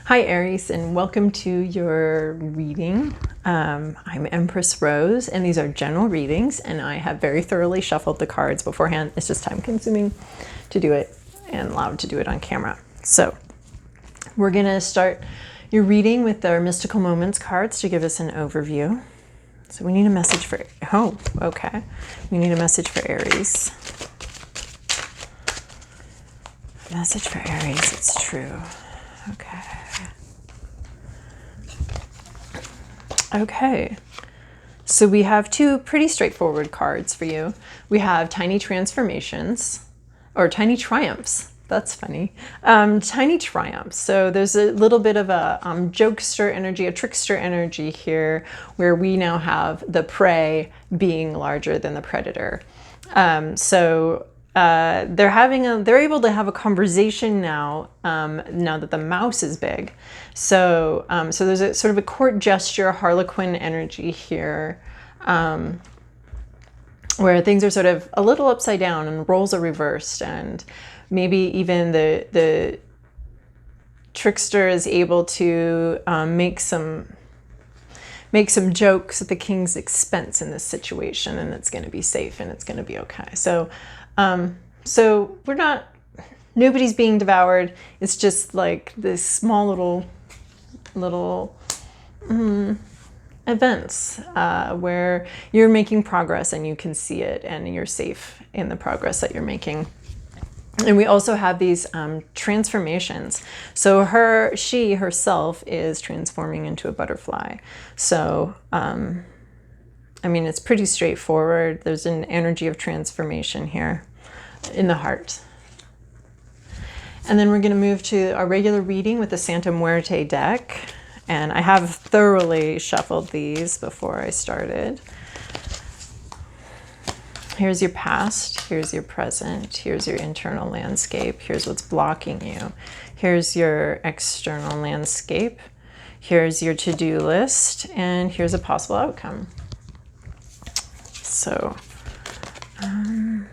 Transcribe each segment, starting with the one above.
Hi Aries, and welcome to your reading. I'm Empress Rose, and these are general readings, and I have very thoroughly shuffled the cards beforehand. It's just time consuming to do it and allowed to do it on camera. So we're going to start your reading with our Mystical Moments cards to give us an overview. So we need a message for, okay. We need a message for Aries. Message for Aries, it's true. Okay. Okay. So we have two pretty straightforward cards for you. We have Tiny Transformations, or Tiny Triumphs. That's funny. Tiny Triumphs. So there's a little bit of a jokester energy, a trickster energy here, where we now have the prey being larger than the predator. They're able to have a conversation now, now that the mouse is big. So there's a sort of a court gesture, Harlequin energy here, where things are sort of a little upside down and roles are reversed, and maybe even the trickster is able to make some jokes at the king's expense in this situation, and it's going to be safe and it's going to be okay. So nobody's being devoured. It's just like this small little events where you're making progress and you can see it and you're safe in the progress that you're making. And we also have these transformations. So she herself is transforming into a butterfly. So, I mean, it's pretty straightforward. There's an energy of transformation here in the heart. And then we're going to move to our regular reading with the Santa Muerte deck. And I have thoroughly shuffled these before I started. Here's your past, here's your present, here's your internal landscape, here's what's blocking you, here's your external landscape, here's your to-do list, and here's a possible outcome. So, I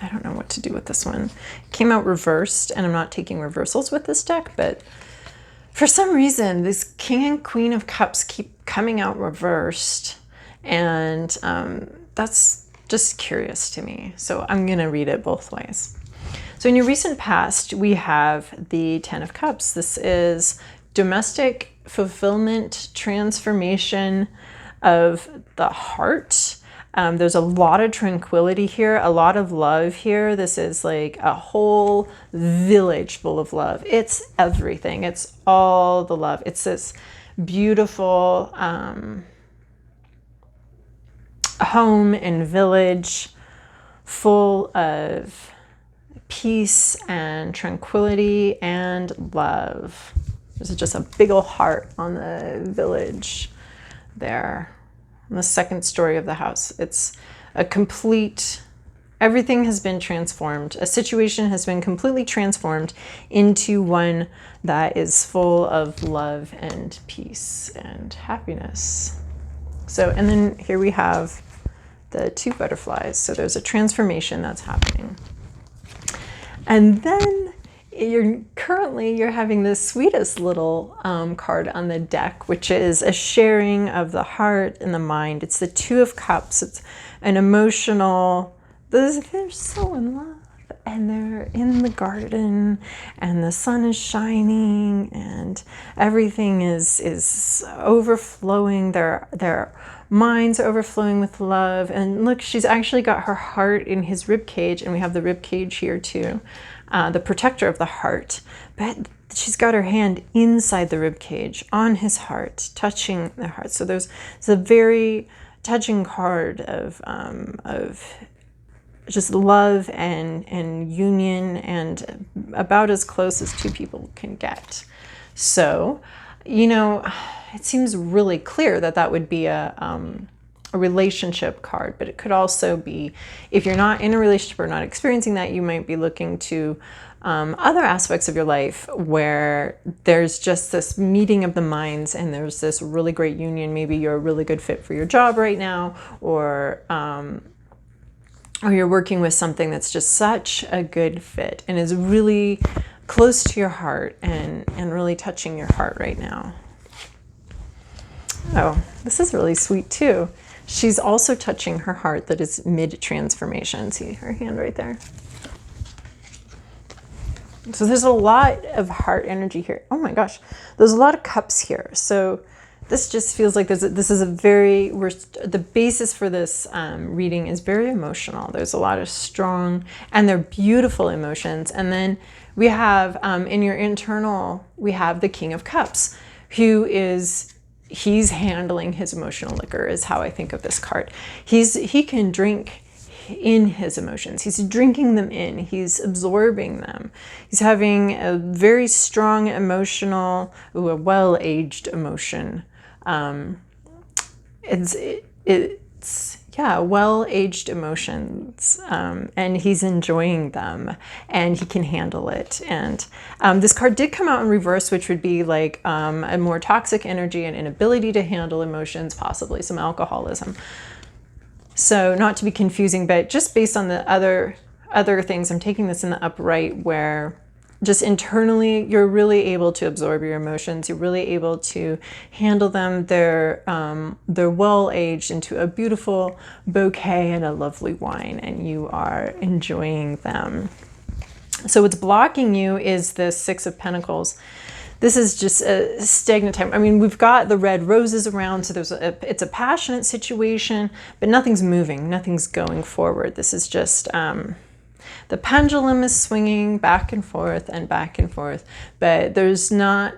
don't know what to do with this one. It came out reversed, and I'm not taking reversals with this deck, but for some reason, this King and Queen of Cups keep coming out reversed, and that's just curious to me. So I'm going to read it both ways. So in your recent past, we have the Ten of Cups. This is domestic fulfillment, transformation of the heart. There's a lot of tranquility here, a lot of love here. This is like a whole village full of love. It's everything. It's all the love. It's this beautiful home and village full of peace and tranquility and love. There's just a big old heart on the village there. On the second story of the house. It's a complete, everything has been transformed. A situation has been completely transformed into one that is full of love and peace and happiness. So, and then here we have the two butterflies. So there's a transformation that's happening. And then you're having the sweetest little card on the deck, which is a sharing of the heart and the mind. It's the Two of Cups. It's an emotional, they're so in love, and they're in the garden, and the sun is shining, and everything is overflowing. Their minds are overflowing with love. And look, she's actually got her heart in his rib cage, and we have the rib cage here too. The protector of the heart, but she's got her hand inside the rib cage on his heart, touching the heart. So it's a very touching card of just love and union, and about as close as two people can get. So, you know, it seems really clear that that would be a relationship card, but it could also be, if you're not in a relationship or not experiencing that, you might be looking to other aspects of your life where there's just this meeting of the minds and there's this really great union. Maybe you're a really good fit for your job right now, or you're working with something that's just such a good fit and is really close to your heart and really touching your heart right now. Oh, this is really sweet too. She's also touching her heart that is mid-transformation. See her hand right there? So there's a lot of heart energy here. Oh my gosh, there's a lot of cups here. So this just feels like this is a very, the basis for this reading is very emotional. There's a lot of strong, and they're beautiful emotions. And then we have in your internal, we have the King of Cups, who is, he's handling his emotional liquor is how I think of this card. He can drink in his emotions. He's drinking them in. He's absorbing them. He's having a very strong emotional, a well-aged emotion. Yeah, well-aged emotions, and he's enjoying them, and he can handle it. And this card did come out in reverse, which would be like a more toxic energy, and inability to handle emotions, possibly some alcoholism. So not to be confusing, but just based on the other things, I'm taking this in the upright, where just internally you're really able to absorb your emotions. You're really able to handle them. They're well aged into a beautiful bouquet and a lovely wine, and you are enjoying them. So what's blocking you is the Six of Pentacles. This is just a stagnant time. I mean, we've got the red roses around, so it's a passionate situation, but nothing's moving, nothing's going forward. This is just, the pendulum is swinging back and forth, but there's a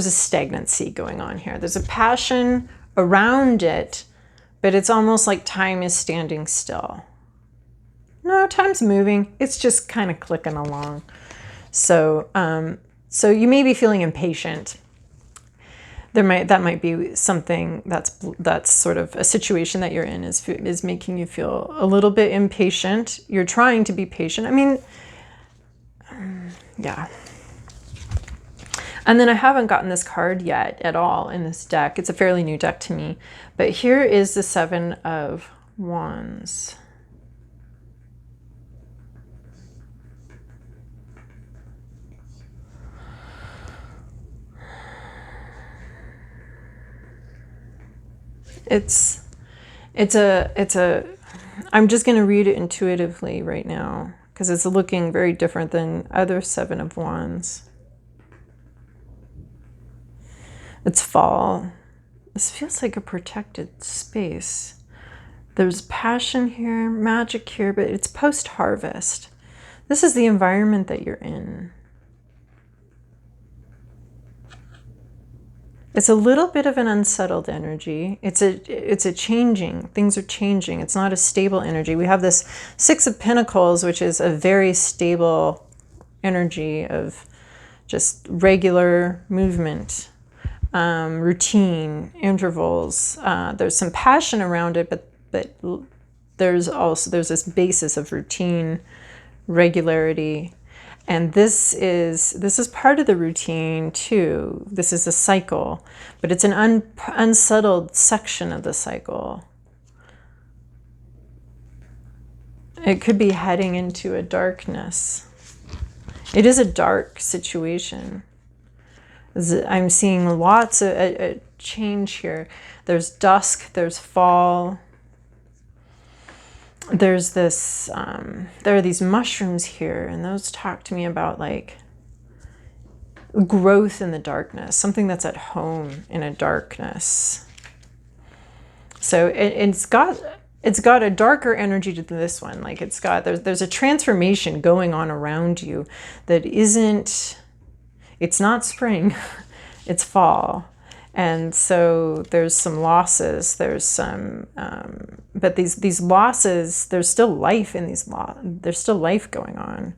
stagnancy going on here. There's a passion around it, but it's almost like time is standing still. No, time's moving. It's just kind of clicking along. So, so you may be feeling impatient. That might be something that's sort of a situation that you're in is making you feel a little bit impatient. You're trying to be patient. I mean, yeah. And then I haven't gotten this card yet at all in this deck. It's a fairly new deck to me. But here is the Seven of Wands. I'm just going to read it intuitively right now because it's looking very different than other Seven of Wands. It's fall. This feels like a protected space. There's passion here, magic here, but it's post-harvest. This is the environment that you're in. It's a little bit of an unsettled energy. It's a changing. Things are changing. It's not a stable energy. We have this Six of Pentacles, which is a very stable energy of just regular movement, routine, intervals. There's some passion around it, but there's this basis of routine, regularity. And this is part of the routine too. This is a cycle, but it's an unsettled section of the cycle. It could be heading into a darkness. It is a dark situation. I'm seeing lots of a change here. There's dusk, there's fall. There's this, there are these mushrooms here, and those talk to me about like growth in the darkness, something that's at home in a darkness. So it's got a darker energy to this one. Like there's a transformation going on around you that isn't, it's not spring, it's fall. And so there's some losses, there's some, but these losses, there's still life in these there's still life going on.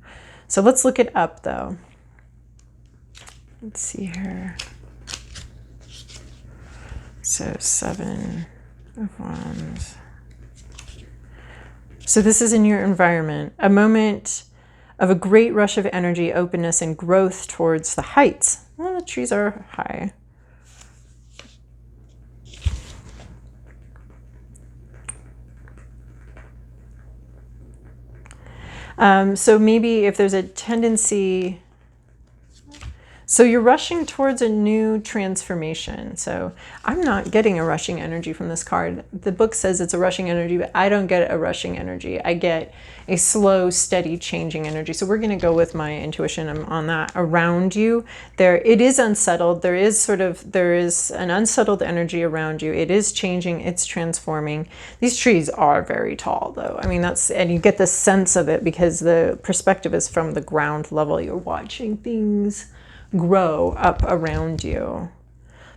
So let's look it up though. Let's see here. So Seven of Wands. So this is in your environment, a moment of a great rush of energy, openness, and growth towards the heights. Well, the trees are high. So maybe if there's a tendency, so you're rushing towards a new transformation. So I'm not getting a rushing energy from this card. The book says it's a rushing energy, but I don't get a rushing energy. I get a slow, steady, changing energy. So we're going to go with my intuition on that. Around you, there, it is unsettled. There is an unsettled energy around you. It is changing. It's transforming. These trees are very tall, though. I mean, and you get the sense of it because the perspective is from the ground level. You're watching things grow up around you.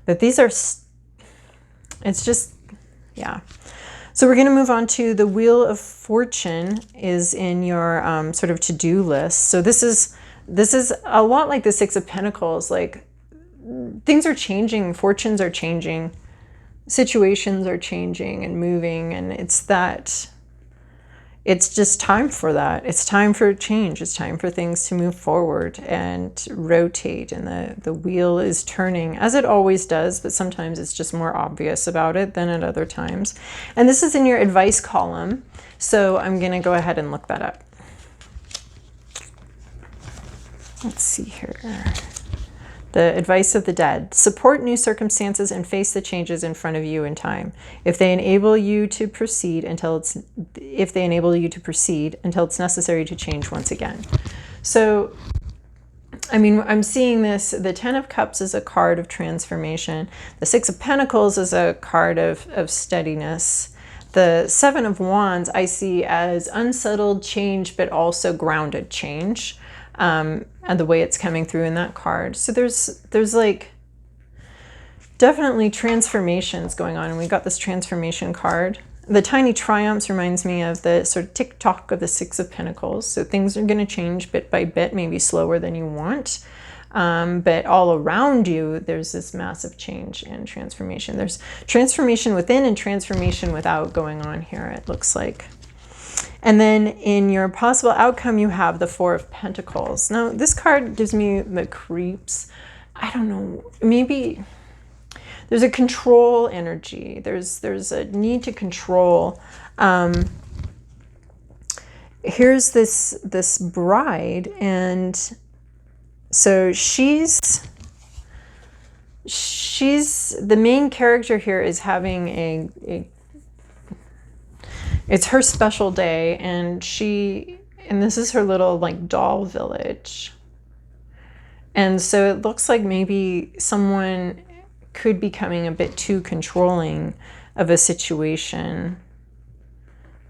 But these are, it's just, yeah. So we're going to move on to the Wheel of Fortune is in your sort of to-do list. So this is a lot like the Six of Pentacles. Like, things are changing, fortunes are changing, situations are changing and moving, and it's just time for that. It's time for change. It's time for things to move forward and rotate. And the wheel is turning, as it always does, but sometimes it's just more obvious about it than at other times. And this is in your advice column. So I'm going to go ahead and look that up. Let's see here. The advice of the dead: support new circumstances and face the changes in front of you in time. If they enable you to proceed until it's necessary to change once again. So, I mean, I'm seeing this. The Ten of Cups is a card of transformation. The Six of Pentacles is a card of steadiness. The Seven of Wands I see as unsettled change, but also grounded change. And the way it's coming through in that card. So there's like definitely transformations going on. And we got this transformation card. The Tiny Triumphs reminds me of the sort of tick-tock of the Six of Pentacles. So things are going to change bit by bit, maybe slower than you want. But all around you, there's this massive change and transformation. There's transformation within and transformation without going on here, it looks like. And then in your possible outcome, you have the Four of Pentacles. Now, this card gives me the creeps. I don't know, maybe there's a control energy. There's a need to control. Here's this bride, and so she's the main character here is having it's her special day, and this is her little like doll village. And so it looks like maybe someone could be becoming a bit too controlling of a situation.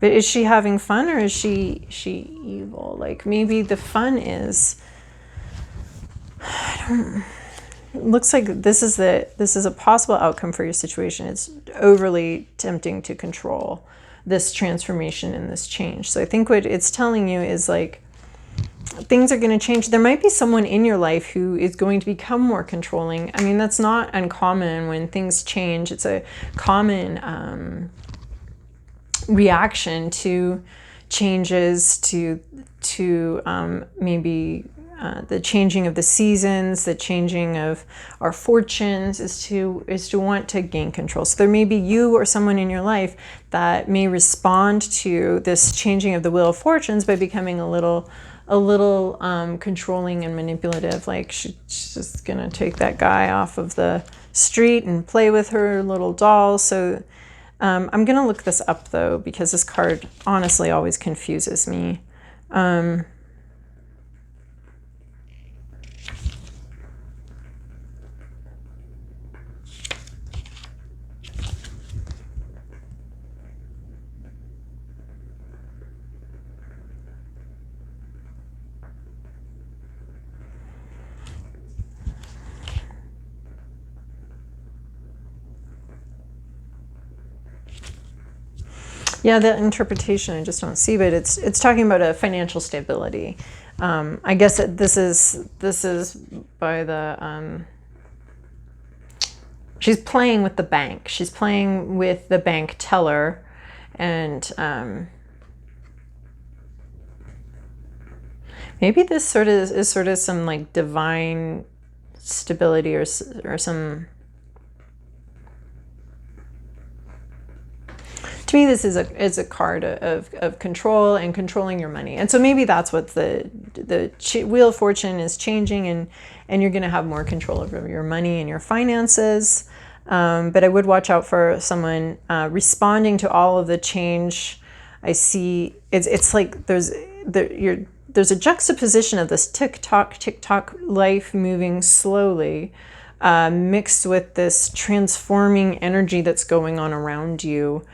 But is she having fun, or is she evil? Like, maybe the fun is, it looks like this is a possible outcome for your situation. It's overly tempting to control this transformation and this change. So I think what it's telling you is like, things are going to change. There might be someone in your life who is going to become more controlling. I mean, that's not uncommon when things change. It's a common reaction to changes, to maybe the changing of the seasons, the changing of our fortunes, is to want to gain control. So there may be you or someone in your life that may respond to this changing of the Wheel of Fortunes by becoming a little controlling and manipulative. Like, she's just gonna take that guy off of the street and play with her little doll. So I'm gonna look this up though, because this card honestly always confuses me. Yeah, the interpretation I just don't see, but it's talking about a financial stability. I guess this is by the she's playing with the bank. She's playing with the bank teller, and maybe this is sort of some like divine stability or some. To me, this is a card of control and controlling your money. And so maybe that's what the Wheel of Fortune is changing, and you're going to have more control over your money and your finances. But I would watch out for someone responding to all of the change. I see it's like there's a juxtaposition of this tick tock life moving slowly, mixed with this transforming energy that's going on around you.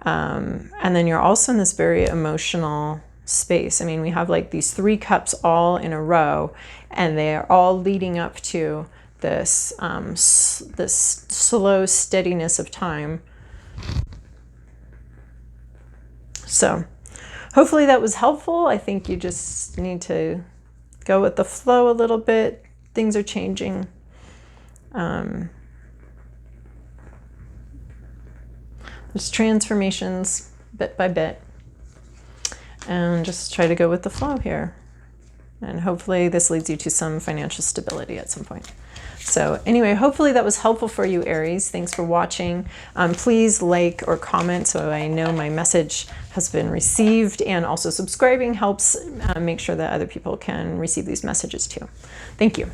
And then you're also in this very emotional space. I mean, we have like these 3 cups all in a row, and they are all leading up to this this slow steadiness of time. So hopefully that was helpful. I think you just need to go with the flow a little bit. Things are changing. There's transformations bit by bit, and just try to go with the flow here. And hopefully this leads you to some financial stability at some point. So anyway, hopefully that was helpful for you, Aries. Thanks for watching. Please like or comment so I know my message has been received, and also subscribing helps make sure that other people can receive these messages too. Thank you.